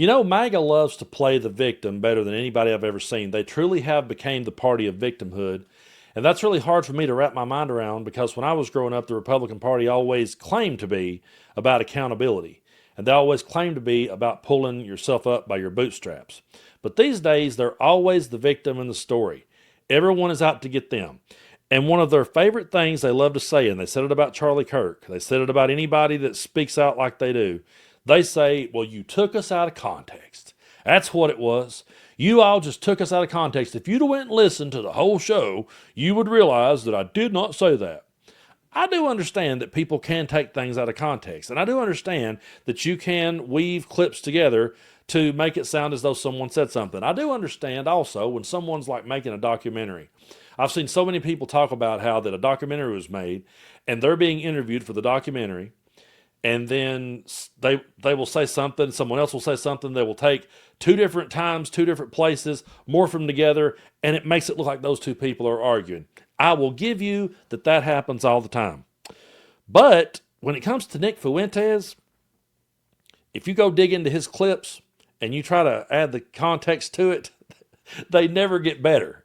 MAGA loves to play the victim better than anybody I've ever seen. They truly have become the party of victimhood. And that's really hard for me to wrap my mind around because when I was growing up, the Republican Party always claimed to be about accountability. And they always claimed to be about pulling yourself up by your bootstraps. But these days, they're always the victim in the story. Everyone is out to get them. And one of their favorite things they love to say, and they said it about Charlie Kirk, they said it about anybody that speaks out like they do, they say, well, you took us out of context. That's what it was. You all just took us out of context. If you'd have went and listened to the whole show, you would realize that I did not say that. I do understand that people can take things out of context, and I do understand that you can weave clips together to make it sound as though someone said something. I do understand also when someone's like making a documentary. I've seen so many people talk about how that a documentary was made, and they're being interviewed for the documentary, and then they will say something, someone else will say something, they will take two different times, two different places, morph them together, and it makes it look like those two people are arguing. I will give you that happens all the time. But when it comes to Nick Fuentes, if you go dig into his clips and you try to add the context to it, they never get better.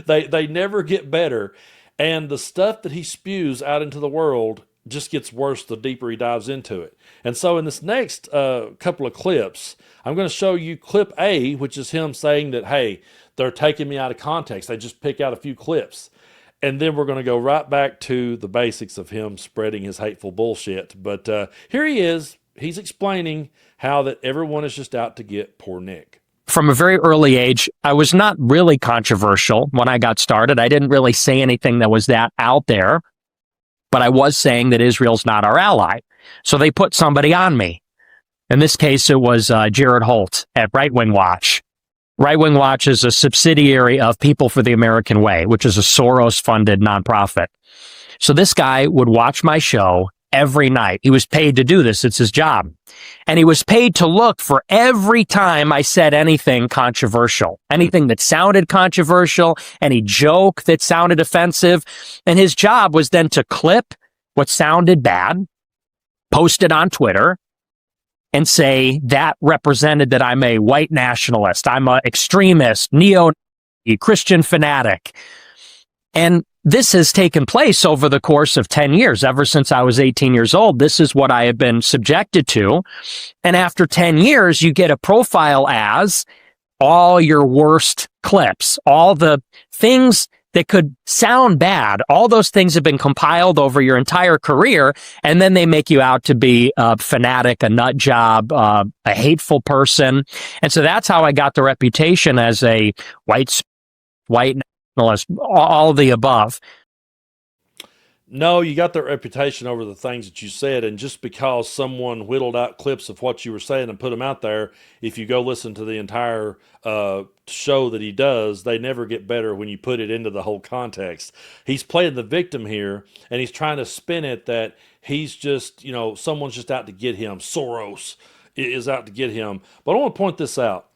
they never get better. And the stuff that he spews out into the world just gets worse the deeper he dives into it. And so in this next couple of clips, I'm going to show you clip A, which is him saying that, hey, they're taking me out of context. They just pick out a few clips. And then we're going to go right back to the basics of him spreading his hateful bullshit. But here he is. He's explaining how that everyone is just out to get poor Nick. From a very early age, I was not really controversial when I got started. I didn't really say anything that was that out there, but I was saying that Israel's not our ally. So they put somebody on me. In this case, it was Jared Holt at Right Wing Watch. Right Wing Watch is a subsidiary of People for the American Way, which is a Soros-funded nonprofit. So this guy would watch my show every night. He was paid to do this. It's his job. And he was paid to look for every time I said anything controversial, anything that sounded controversial, any joke that sounded offensive. And his job was then to clip what sounded bad, post it on Twitter, and say that represented that I'm a white nationalist, I'm an extremist, Christian fanatic. And this has taken place over the course of 10 years. Ever since I was 18 years old, this is what I have been subjected to. And after 10 years, you get a profile as all your worst clips, all the things that could sound bad. All those things have been compiled over your entire career, and then they make you out to be a fanatic, a nut job, a hateful person. And so that's how I got the reputation as a white nationalist, all the above. No, you got that reputation over the things that you said, and just because someone whittled out clips of what you were saying and put them out there, if you go listen to the entire show that he does, they never get better when you put it into the whole context. He's playing the victim here, and he's trying to spin it that he's just, someone's just out to get him. Soros is out to get him. But I want to point this out.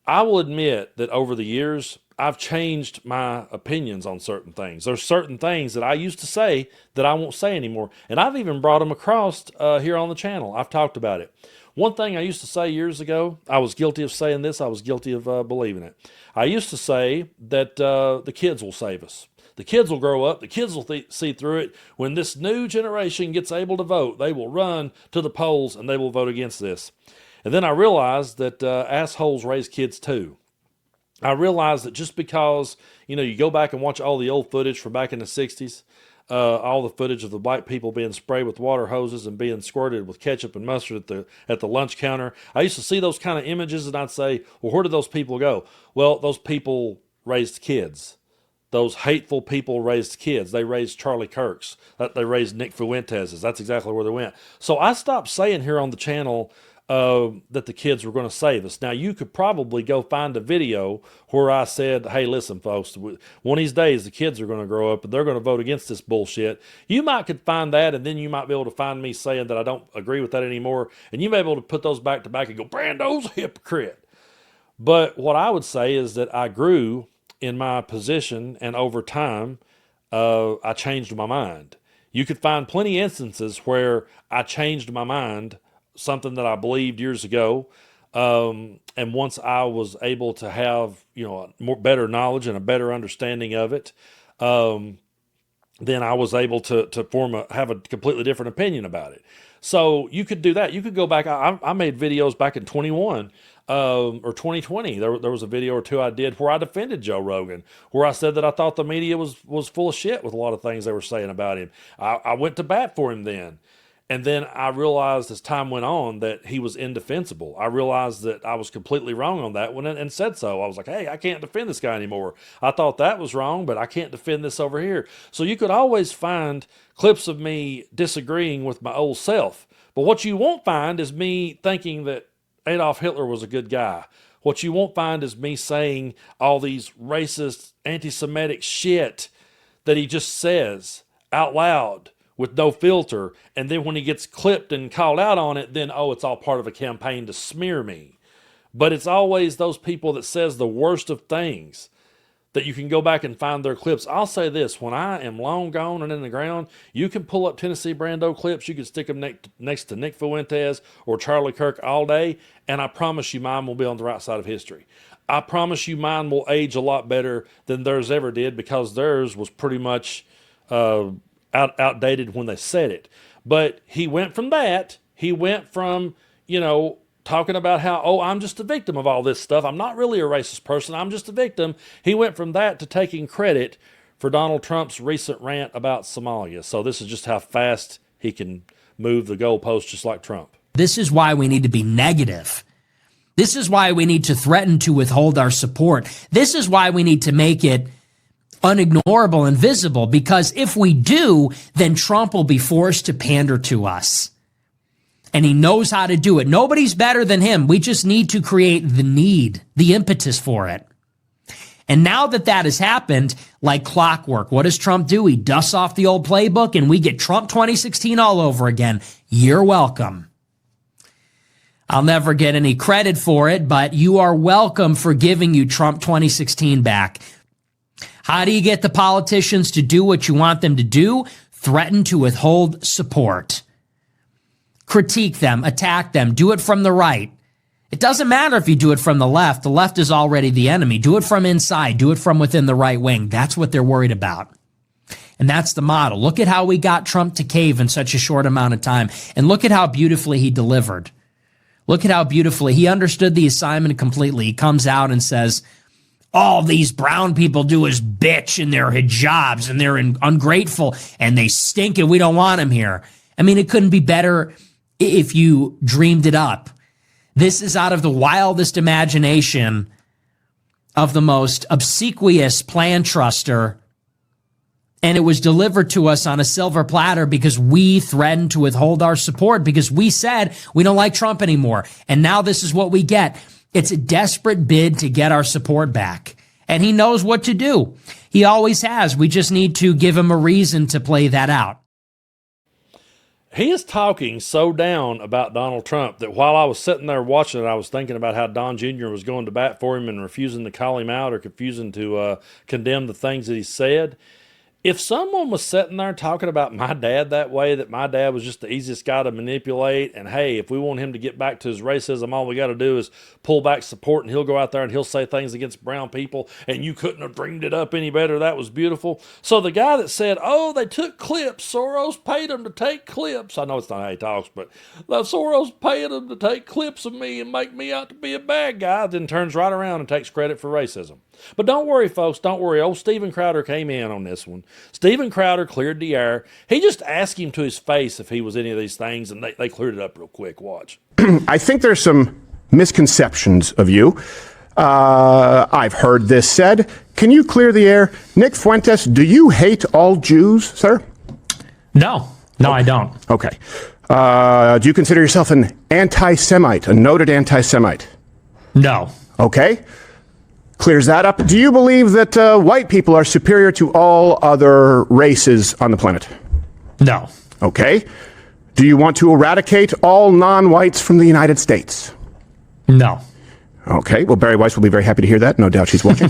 I will admit that over the years, I've changed my opinions on certain things. There's certain things that I used to say that I won't say anymore. And I've even brought them across here on the channel. I've talked about it. One thing I used to say years ago, I was guilty of saying this. I was guilty of believing it. I used to say that the kids will save us. The kids will grow up. The kids will see through it. When this new generation gets able to vote, they will run to the polls and they will vote against this. And then I realized that assholes raise kids too. I realized that just because, you go back and watch all the old footage from back in the 60s, all the footage of the black people being sprayed with water hoses and being squirted with ketchup and mustard at the lunch counter. I used to see those kind of images and I'd say, well, where did those people go? Well, those people raised kids. Those hateful people raised kids. They raised Charlie Kirks. They raised Nick Fuentes. That's exactly where they went. So I stopped saying here on the channel that the kids were going to save us. Now, you could probably go find a video where I said, hey, listen, folks, one of these days the kids are going to grow up and they're going to vote against this bullshit. You might could find that, and then you might be able to find me saying that I don't agree with that anymore, and you may be able to put those back to back and go, Brando's a hypocrite. But what I would say is that I grew in my position, and over time, I changed my mind. You could find plenty of instances where I changed my mind something that I believed years ago. And once I was able to have, better knowledge and a better understanding of it, then I was able to have a completely different opinion about it. So you could do that. You could go back. I made videos back in 21 or 2020. There was a video or two I did where I defended Joe Rogan, where I said that I thought the media was full of shit with a lot of things they were saying about him. I went to bat for him then. And then I realized as time went on that he was indefensible. I realized that I was completely wrong on that one and said so. I was like, hey, I can't defend this guy anymore. I thought that was wrong, but I can't defend this over here. So you could always find clips of me disagreeing with my old self. But what you won't find is me thinking that Adolf Hitler was a good guy. What you won't find is me saying all these racist, anti-Semitic shit that he just says out loud with no filter, and then when he gets clipped and called out on it, then, it's all part of a campaign to smear me. But it's always those people that says the worst of things that you can go back and find their clips. I'll say this, when I am long gone and in the ground, you can pull up Tennessee Brando clips, you can stick them next to Nick Fuentes or Charlie Kirk all day, and I promise you mine will be on the right side of history. I promise you mine will age a lot better than theirs ever did, because theirs was pretty much outdated when they said it. But he went from that. He went from, talking about how, I'm just a victim of all this stuff. I'm not really a racist person. I'm just a victim. He went from that to taking credit for Donald Trump's recent rant about Somalia. So this is just how fast he can move the goalposts, just like Trump. This is why we need to be negative. This is why we need to threaten to withhold our support. This is why we need to make it unignorable and visible, because if we do, then Trump will be forced to pander to us. And he knows how to do it. Nobody's better than him. We just need to create the impetus for it. And now that has happened, like clockwork, what does Trump do? He dusts off the old playbook and we get Trump 2016 all over again. You're welcome. I'll never get any credit for it, but you are welcome for giving you Trump 2016 back. How do you get the politicians to do what you want them to do? Threaten to withhold support. Critique them, attack them, do it from the right. It doesn't matter if you do it from the left. The left is already the enemy. Do it from inside. Do it from within the right wing. That's what they're worried about. And that's the model. Look at how we got Trump to cave in such a short amount of time. And look at how beautifully he delivered. Look at how beautifully he understood the assignment completely. He comes out and says, all these brown people do is bitch in their hijabs and they're ungrateful and they stink and we don't want them here. I mean, it couldn't be better if you dreamed it up. This is out of the wildest imagination of the most obsequious plan truster. And it was delivered to us on a silver platter because we threatened to withhold our support, because we said we don't like Trump anymore. And now this is what we get. It's a desperate bid to get our support back. And he knows what to do. He always has. We just need to give him a reason to play that out. He is talking so down about Donald Trump that while I was sitting there watching it, I was thinking about how Don Jr. was going to bat for him and refusing to call him out or refusing to condemn the things that he said. If someone was sitting there talking about my dad that way, that my dad was just the easiest guy to manipulate, and hey, if we want him to get back to his racism, all we got to do is pull back support and he'll go out there and he'll say things against brown people, and you couldn't have dreamed it up any better, that was beautiful. So the guy that said, they took clips, Soros paid them to take clips, I know it's not how he talks, but Soros paid them to take clips of me and make me out to be a bad guy, then turns right around and takes credit for racism. But don't worry, folks, don't worry. Old Steven Crowder came in on this one. Steven Crowder cleared the air. He just asked him to his face if he was any of these things, and they cleared it up real quick. Watch. I think there's some misconceptions of you. I've heard this said. Can you clear the air? Nick Fuentes, do you hate all Jews, sir? No, I don't. Okay. Do you consider yourself an anti-Semite, a noted anti-Semite? No. Okay. Clears that up. Do you believe that white people are superior to all other races on the planet? No. Okay. Do you want to eradicate all non-whites from the United States? No. Okay. Well, Barry Weiss will be very happy to hear that. No doubt she's watching.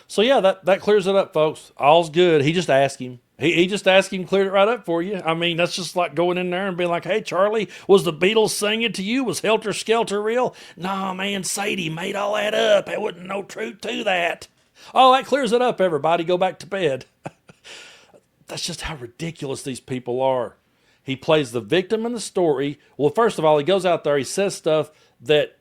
So yeah, that clears it up, folks. All's good. He just asked him. He just asked him, cleared it right up for you. I mean, that's just like going in there and being like, hey, Charlie, was the Beatles singing to you? Was Helter Skelter real? Nah, man, Sadie made all that up. There wasn't no truth to that. Oh, that clears it up, everybody. Go back to bed. That's just how ridiculous these people are. He plays the victim in the story. Well, first of all, he goes out there, he says stuff that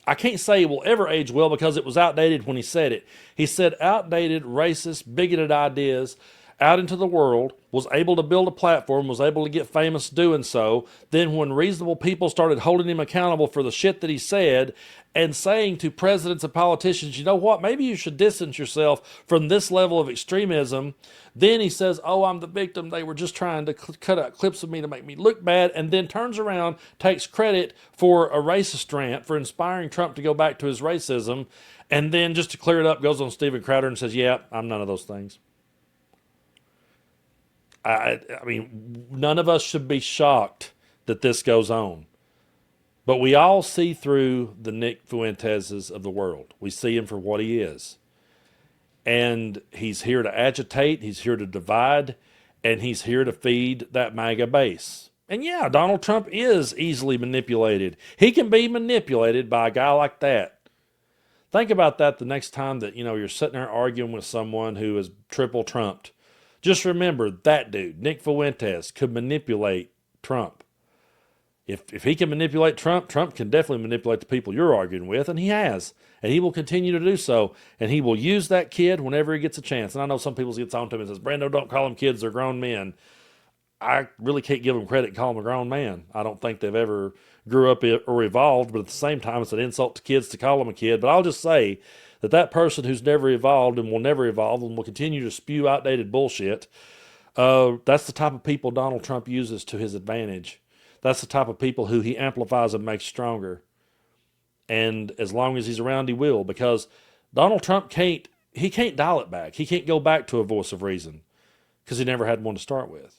I can't say it will ever age well because it was outdated when he said it. He said outdated, racist, bigoted ideas out into the world, was able to build a platform, was able to get famous doing so. Then when reasonable people started holding him accountable for the shit that he said and saying to presidents and politicians, you know what, maybe you should distance yourself from this level of extremism. Then he says, oh, I'm the victim. They were just trying to cut out clips of me to make me look bad, and then turns around, takes credit for a racist rant, for inspiring Trump to go back to his racism, and then just to clear it up, goes on Steven Crowder and says, yeah, I'm none of those things. I mean, none of us should be shocked that this goes on. But we all see through the Nick Fuenteses of the world. We see him for what he is. And he's here to agitate, he's here to divide, and he's here to feed that MAGA base. And yeah, Donald Trump is easily manipulated. He can be manipulated by a guy like that. Think about that the next time that, you're sitting there arguing with someone who is triple trumped. Just remember that dude, Nick Fuentes, could manipulate Trump. If he can manipulate Trump, Trump can definitely manipulate the people you're arguing with, and he has. And he will continue to do so. And he will use that kid whenever he gets a chance. And I know some people gets on to him and says, Brando, don't call them kids, they're grown men. I really can't give them credit and call them a grown man. I don't think they've ever grew up or evolved, but at the same time, it's an insult to kids to call them a kid. But I'll just say that person who's never evolved and will never evolve and will continue to spew outdated bullshit, that's the type of people Donald Trump uses to his advantage. That's the type of people who he amplifies and makes stronger. And as long as he's around, he will, because Donald Trump can't dial it back. He can't go back to a voice of reason because he never had one to start with.